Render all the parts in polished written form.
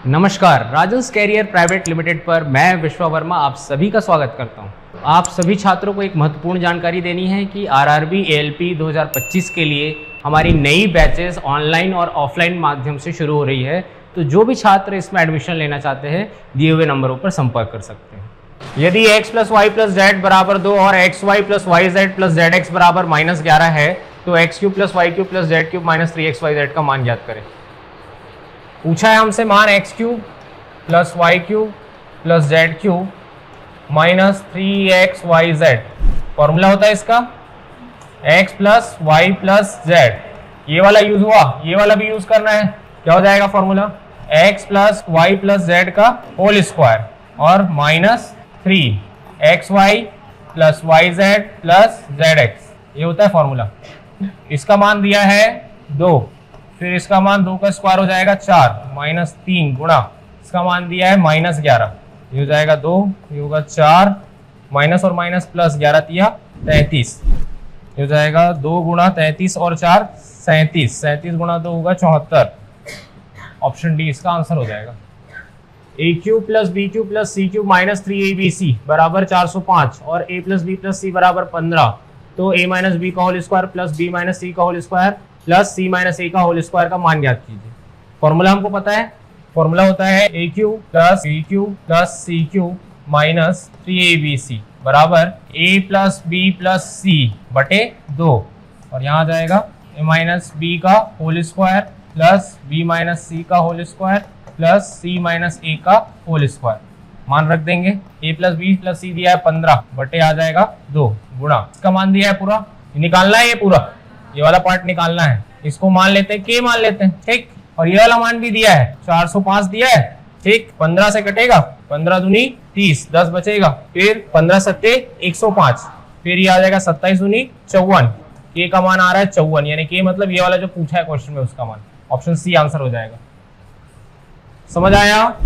नमस्कार, Rajans career private limited पर मैं विश्वा वर्मा आप सभी का स्वागत करता हूं। आप सभी छात्रों को एक महत्वपूर्ण जानकारी देनी है कि आरआरबी एएलपी 2025 के लिए हमारी नई बैचेस ऑनलाइन और ऑफलाइन माध्यम से शुरू हो रही है। तो जो भी छात्र इसमें एडमिशन लेना चाहते हैं दिए हुए नंबरों पर संपर्क कर सकते हैं। यदि x + y + z बराबर 2 और xy + yz + zx बराबर -11 है तो x³ + y³ + z³ - 3xyz का मान ज्ञात करें। पूछा है हमसे मान x³ + y³ + z³ - 3xyz। Formula होता है इसका x + y + z। ये वाला यूज हुआ, ये वाला भी यूज करना है। क्या हो जाएगा फॉर्मूला? x + y + z का होल स्क्वायर और -3xy + yz + zx। ये होता है फॉर्मूला। इसका मान दिया है 2, फिर इसका मान 2 का स्क्वायर हो जाएगा 4 - 3 गुणा इसका मान दिया है -11। ये हो जाएगा 2, ये होगा 4 माइनस और माइनस प्लस 11 × 33। ये हो जाएगा 2 × 33 और 4 37। 37 × 2 होगा 74। ऑप्शन डी इसका आंसर हो जाएगा। a³ + b³ + c³ - 3abc बराबर 405 और a + b + c बराबर 15। तो a - b का होल स्क्वायर + b - c का होल स्क्वायर + c - a का होल स्क्वायर का मान ज्ञात कीजिए। फॉर्मूला हमको पता है, फॉर्मूला होता है a³ + b³ + c³ - 3abc बराबर a + b + c बटे 2 और यहाँ आ जाएगा a - b का होल स्क्वायर + b - c का होल स्क्वायर + c - a का होल स्क्वायर। मान रख देंगे। a + b + c दिया है 15 बटे आ जाएगा 2 गुणा इसका मान दिया है पूरा, निकालना है ये पूरा, ये वाला पार्ट निकालना है। इसको मान लेते हैं k मान लेते हैं, ठीक। और ये वाला मान भी दिया है 405 दिया है, ठीक। 15 से कटेगा, 15 दूनी 30, 10 बचेगा, फिर 15 सत्ते 105, फिर ये आ जाएगा 27 दूनी 54। k का मान आ रहा है 54, यानी k मतलब ये वाला जो पूछा है क्वेश्चन में उसका मान। ऑप्शन सी आंसर हो जाएगा। समझ आया?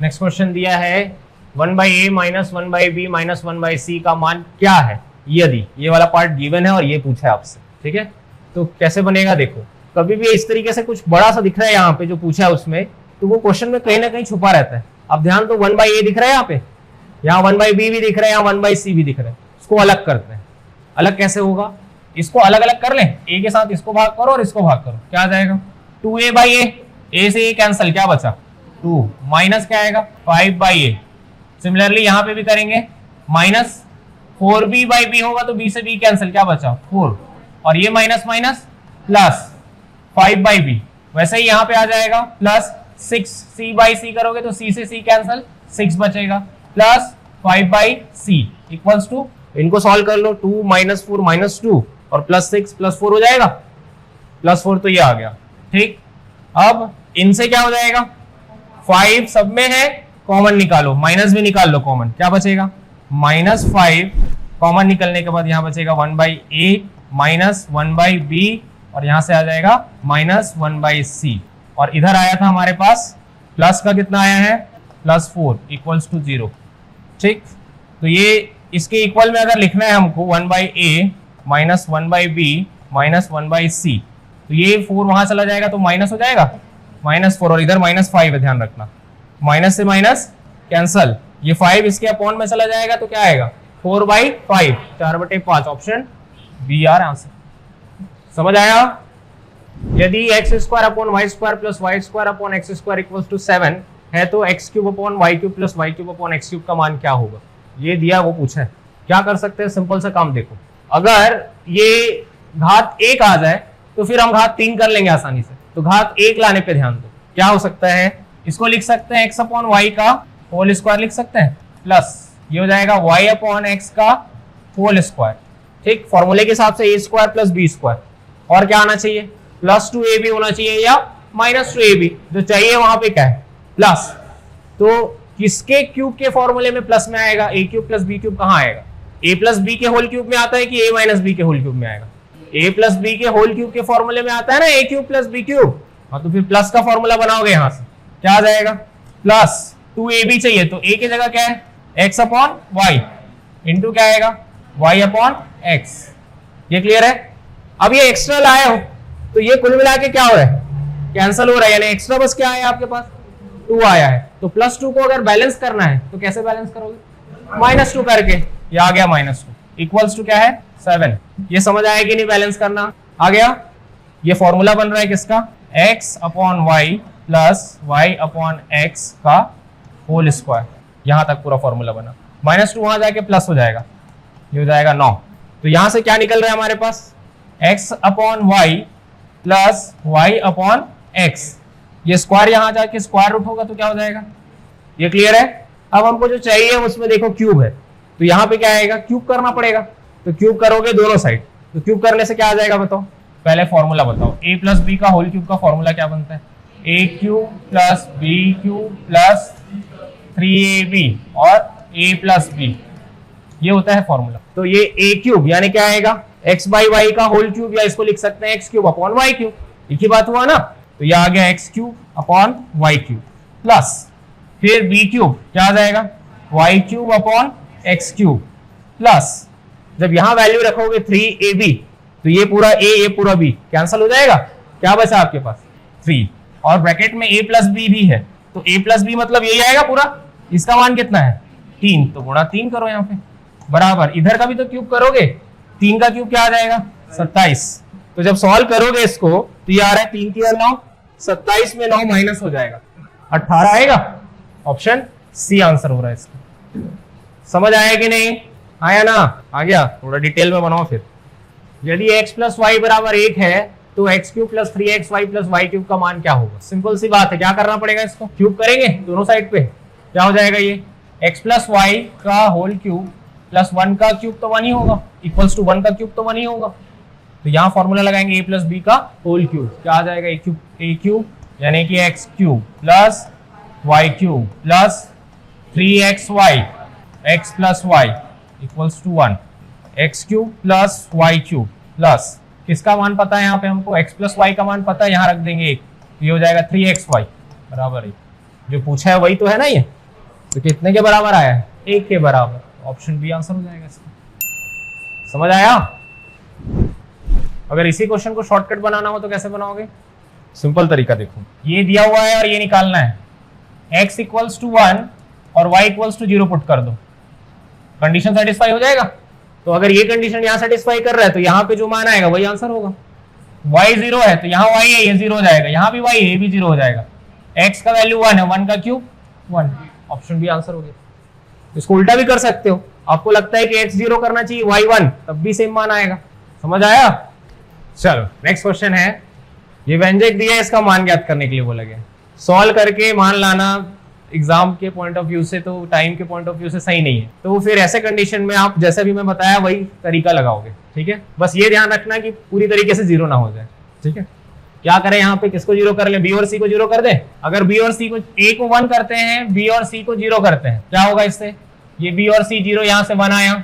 नेक्स्ट क्वेश्चन दिया है 1/a - 1/b - 1/c का मान क्या है यदि ये वाला पार्ट गिवन है और ये पूछा है आपसे, ठीक है। तो कैसे बनेगा देखो, कभी भी इस तरीके से कुछ बड़ा सा दिख रहा है यहाँ पे जो पूछा है उसमें, तो वो क्वेश्चन में कहीं ना कहीं छुपा रहता है। अब ध्यान तो 1/a दिख रहा है यहाँ पे, यहाँ 1/b भी दिख रहा है, यहाँ 1/c भी दिख रहा है। इसको अलग करते हैं। अलग कैसे होगा? इसको अलग अलग कर लें, a के साथ इसको भाग करो और इसको भाग करो, क्या आ जाएगा? 2a/a, a से a कैंसिल, क्या बचा? 2 माइनस क्या आएगा? 5/a। सिमिलरली यहाँ पे भी करेंगे, माइनस 4b/b होगा तो b से b कैंसिल, क्या बचा? 4 और ये माइनस माइनस प्लस 5/b। वैसे ही यहाँ पे आ जाएगा प्लस 6c/c करोगे तो c से c कैंसिल, 6 बचेगा प्लस 5/c इक्वल्स टू, इनको सॉल्व कर लो, 2 - 4 - 2 और +6 + 4 हो जाएगा, +4 तो ये आ गया, ठीक। अब इनसे क्या हो जाएगा? 5 सब में है, कॉमन निकालो, माइनस भी निकाल लो कॉमन, क्या बचेगा? -5 कॉमन निकलने के बाद यहाँ बचेगा 1/a - 1/b और यहाँ से आ जाएगा -1/c और इधर आया था हमारे पास प्लस का कितना आया है? +4 इक्वल्स टू 0, ठीक। तो ये इसके इक्वल में अगर लिखना है हमको 1/a - 1/b - 1/c, तो ये 4 वहां चला जाएगा तो माइनस हो जाएगा, -4 और इधर -5 है, ध्यान रखना, माइनस से माइनस कैंसल, ये 5 इसके अपॉन में चला जाएगा तो क्या आएगा? 4/5, 4/5। Option B are answer. समझ आया? यदि x² / y² + y² / x² = 7 है तो x³ / y³ + y³ / x³ का मान क्या होगा? ये दिया, वो पूछा है। क्या कर सकते हैं? सिंपल सा काम देखो, अगर ये घात 1 आ जाए तो फिर हम घात 3 कर लेंगे आसानी से। तो घात 1 लाने पे ध्यान दो, क्या हो सकता है? इसको लिख सकते हैं x/y का होल स्क्वायर लिख सकते हैं, प्लस ये हो जाएगा y/x का होल स्क्वायर, ठीक। फॉर्मूले के हिसाब से a² + b², और क्या आना चाहिए? +2ab होना चाहिए या -2ab, जो चाहिए वहां पे क्या है? प्लस। तो किसके क्यूब के फॉर्मूले में प्लस में आएगा? a³ + b³ कहाँ आएगा? a + b के होल क्यूब में आता है कि a - b के होल क्यूब में आएगा? a + b के होल क्यूब के फॉर्मूले में आता है ना, a³ + b³। हाँ, तो फिर प्लस का फॉर्मूला बनाओगे, यहां से क्या आ जाएगा? +2ab चाहिए तो a की जगह क्या है? x/y इंटू क्या आएगा? y/x। ये क्लियर है? अब ये एक्स्ट्रा लाए हो तो ये कुल मिला के क्या हो रहा है? कैंसिल हो रहा है, यानी एक्स्ट्रा बस क्या है आपके पास? 2 आया है, तो +2 को अगर बैलेंस करना है तो कैसे बैलेंस करोगे? -2 करके। ये आ गया -2 इक्वल्स टू क्या है 7। ये समझ आया कि नहीं? बैलेंस करना आ गया। ये फॉर्मूला बन रहा है किसका? x upon y plus y upon x का होल स्क्वायर। यहां तक पूरा फॉर्मूला बना। -2 वहां जाके प्लस हो जाएगा, ये हो जाएगा 9। तो यहां से क्या निकल रहा है हमारे पास? x upon y plus y upon x. ये स्क्वायर यहां जाके स्क्वायर रूट होगा तो क्या हो जाएगा? ये क्लियर है? अब हमको जो चाहिए उसमें देखो क्यूब है, तो यहाँ पे क्या आएगा? क्यूब करना पड़ेगा। तो क्यूब करोगे दोनों साइड, तो क्यूब करने से क्या आ जाएगा बताओ? पहले फॉर्मूला बताओ। a प्लस बी का होल क्यूब का फॉर्मूला क्या बनता है? a cube plus b cube plus 3ab और a प्लस बी, ये होता है फॉर्मूला। तो ये a क्यूब यानी क्या आएगा? x बाई वाई का होल क्यूब, या इसको लिख सकते हैं x cube upon y cube. एक ही बात हुआ ना? तो ये आ गया x cube upon y cube plus फिर b क्यूब क्या आ जाएगा? y cube upon x cube plus जब यहां वैल्यू रखोगे 3ab तो ये पूरा a ये पूरा b कैंसिल हो जाएगा। क्या बचा आपके पास? 3 और ब्रैकेट में a प्लस बी भी है, तो a प्लस बी मतलब यही आएगा पूरा। इसका मान कितना है? 3, तो गुणा 3 करो यहाँ पे बराबर। इधर का भी तो क्यूब करोगे, 3 का क्यूब क्या आ जाएगा? 27। तो जब सॉल्व करोगे इसको तो ये आ रहा है 3 की 9, 27 में 9 माइनस हो जाएगा, 18 आएगा। ऑप्शन सी आंसर हो रहा है इसका। समझ आया कि नहीं? आया ना? आ गया? थोड़ा डिटेल में बनाओ फिर। यदि x प्लस वाई बराबर 1 है तो x cube plus 3xy plus y cube का मान क्या होगा? सिंपल सी बात है, क्या करना पड़ेगा? इसको क्यूब करेंगे दोनों साइड पे, क्या हो जाएगा? ये x प्लस वाई का होल क्यूब प्लस 1 का क्यूब तो 1 ही होगा, इक्वल्स टू 1 का क्यूब तो 1 ही होगा। तो यहाँ फॉर्मूला लगाएंगे a प्लस बी का होल क्यूब, क्या आ जाएगा? a क्यूब यानी कि x cube plus y cube plus 3xy x plus y equals to 1, x cube plus y cube plus किसका मान पता है? यहाँ पे हमको x प्लस वाई का मान पता है, यहाँ रख देंगे 1, ये हो जाएगा 3xy बराबर 1। जो पूछा है वही तो है ना ये? तो कितने के बराबर आया है? 1 के बराबर। ऑप्शन बी आंसर हो जाएगा इसका। समझ आया? अगर इसी क्वेश्चन को शॉर्टकट बनाना हो तो कैसे बनाओगे? सिंपल तरीका देखो, ये दिया हुआ है और ये निकालना है। x इक्वल्स टू 1 और y इक्वल्स टू 0 पुट कर दो, कंडीशन सेटिस्फाई हो जाएगा। तो अगर ये कंडीशन यहाँ सेटिस्फाई कर रहा है तो यहाँ पे जो मान आएगा वही आंसर होगा। y 0 है तो यहाँ y है, ये 0 हो जाएगा, यहाँ भी y है, ये भी 0 हो जाएगा। x का वैल्यू 1 है, 1 का क्यूब 1, ऑप्शन बी आंसर हो गया। इसको उल्टा भी कर सकते हो, आपको लगता है कि x 0 करना चाहिए y 1, तब भी सेम मान आएगा। समझ आया? चलो नेक्स्ट क्वेश्चन है। ये व्यंजक दिया है, इसका मान ज्ञात करने के लिए बोला गया। सॉल्व करके मान लाना एग्जाम के पॉइंट ऑफ व्यू से, तो टाइम के पॉइंट ऑफ व्यू से सही नहीं है। तो फिर ऐसे कंडीशन में आप जैसे भी मैं बताया वही तरीका लगाओगे, ठीक है? बस ये ध्यान रखना कि पूरी तरीके से 0 ना हो जाए, ठीक है? क्या करें यहाँ पे? किसको 0 कर ले? b और c को 0 कर दे। अगर b और c को a को 1 करते हैं, b और c को 0 करते हैं, क्या होगा इससे? ये b और c 0, यहाँ से 1 आया,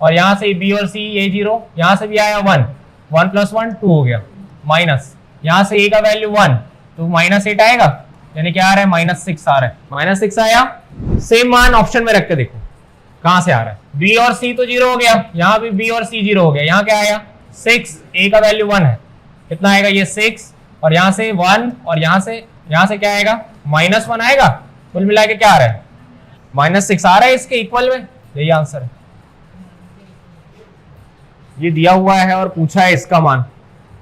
और यहाँ से b और c ये 0, यहाँ से भी आया 1, 1 प्लस 1 2 हो गया, माइनस यहाँ से a का वैल्यू 1 तो -8 आएगा, यानी क्या आ रहा है? -6 आ रहा है। -6 आया, सेम मान ऑप्शन में रख के देखो कहां से आ रहा है। b और c तो 0 हो गया, यहाँ भी b और c 0 हो गया, यहाँ क्या आया? 6, a का वैल्यू 1 है, कितना आएगा? ये 6, और यहाँ से 1, और यहाँ से क्या आएगा? -1 आएगा। कुल मिला के क्या आ रहा है? -6 आ रहा है इसके इक्वल में, यही आंसर है। ये दिया हुआ है और पूछा है इसका मान।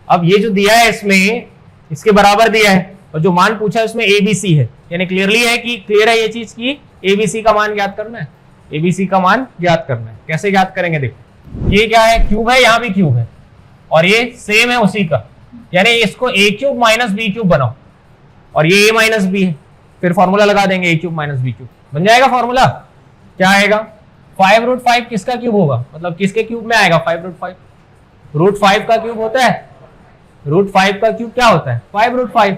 अब ये जो दिया है इसमें इसके बराबर दिया है, और जो मान पूछा है उसमें ABC है, यानी क्लियरली है कि क्लियर है ये चीज की ABC का मान ज्ञात करना है। ABC का मान ज्ञात करना है, कैसे ज्ञात करेंगे? देखो ये क्या है? क्यूब है, यहाँ भी क्यूब है, और ये सेम है उसी का, यानी इसको a cube minus b cube बनाओ, और ये a माइनस बी है, फिर फॉर्मूला लगा देंगे a cube minus b cube, बन जाएगा फॉर्मूला। क्या आएगा? 5√5 किसका क्यूब होगा? मतलब किसके क्यूब में आएगा 5√5? √5 का क्यूब होता है, √5 का क्यूब क्या होता है? 5√5,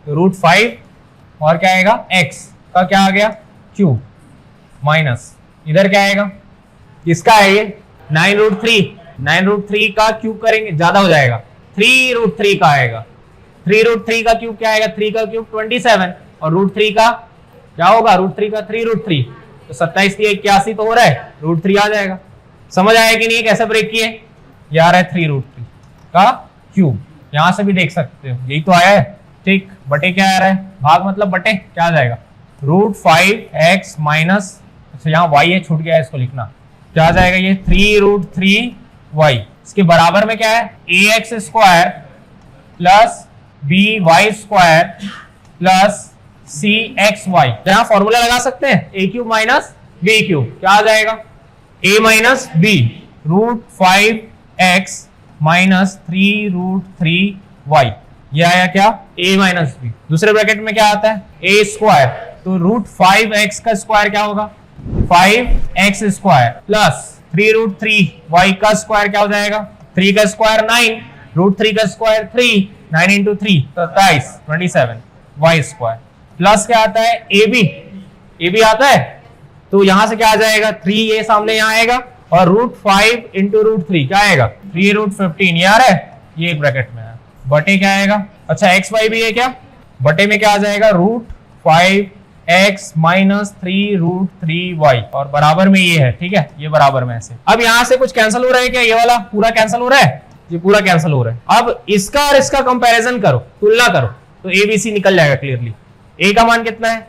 √5 और क्या आएगा? x का क्या आ गया? क्यूब, माइनस इधर क्या आएगा? किसका है ये? 9√3, 9√3 का क्यूब करेंगे ज्यादा हो जाएगा, 3√3 का आएगा। 3√3 का क्यूब क्या आएगा? 3 का क्यूब 27, और √3 का क्या होगा? √3 का 3√3, तो 27 की 81 तो हो रहा है, √3 आ जाएगा। समझ आया कि नहीं कैसे ब्रेक किए? ये आ रहा है 3√3 का क्यूब, यहां से भी देख सकते हो, यही तो आया है, ठीक। बटे क्या आ रहा है? भाग मतलब बटे क्या आ जाएगा? √5x माइनस, अच्छा यहाँ y है छूट गया है, इसको लिखना क्या आ जाएगा, ये 3√3y। इसके बराबर में क्या है, ax square plus by square plus cxy। यहाँ फॉर्मूला लगा सकते हैं, a cube minus b cube, क्या आ जाएगा, a minus b √5x minus 3√3y। ये आया क्या, a माइनस बी। दूसरे ब्रैकेट में क्या आता है, a स्क्वायर, तो √5x का स्क्वायर क्या होगा, 5x स्क्वायर प्लस 3√3y का स्क्वायर क्या हो जाएगा, 3 का स्क्वायर 9, √3 का square 3, 9 into 3 27, 27 y square plus क्या आता है, ए बी आता है, तो यहां से क्या आ जाएगा, 3 ये सामने यहाँ आएगा और √5 इंटू √3 क्या आएगा, 3√15 यार है, ये ब्रैकेट में है, बटे क्या आएगा, अच्छा एक्स वाई भी है क्या, बटे में क्या आ जाएगा, √5x माइनस 3√3y और बराबर में ये है, ठीक है, ये बराबर में ऐसे। अब यहां से कुछ कैंसिल हो रहा है क्या, ये वाला पूरा कैंसिल हो रहा है, ये पूरा कैंसिल हो रहा है। अब इसका और इसका कंपैरिजन करो, तुलना करो, तो ABC निकल जाएगा क्लियरली। ए का मान कितना है,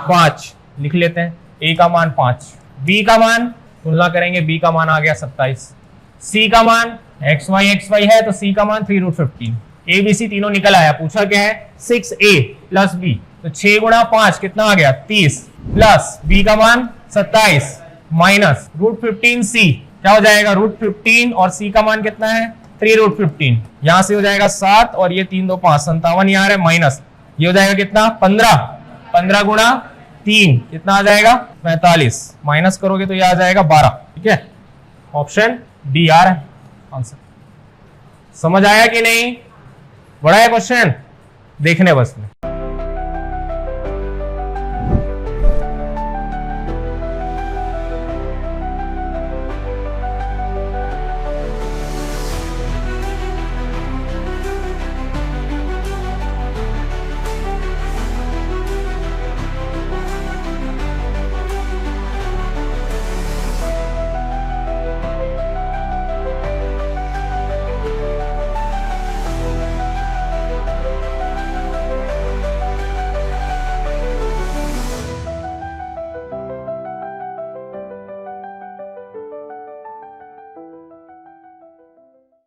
5 लिख लेते हैं, ए का मान 5, बी का मान तुलना करेंगे, बी का मान आ गया 27, सी का मान xy है तो सी का मान 3√15, ABC तीनों निकल आया। पूछा क्या है, 6a प्लस b, तो 6 गुणा 5 कितना आ गया, 30 प्लस b का मान 27 माइनस √15c क्या हो जाएगा, √15 और c का मान कितना है, 3√15, यहां से हो जाएगा 7 और ये 3 2 5 57 यहाँ है माइनस, ये हो जाएगा कितना, 15 गुणा 3 कितना आ जाएगा, 45, माइनस करोगे तो ये आ जाएगा 12, ठीक है, ऑप्शन डी आ रहा है आंसर। समझ आया कि नहीं, बड़ा है क्वेश्चन, देखने बस में।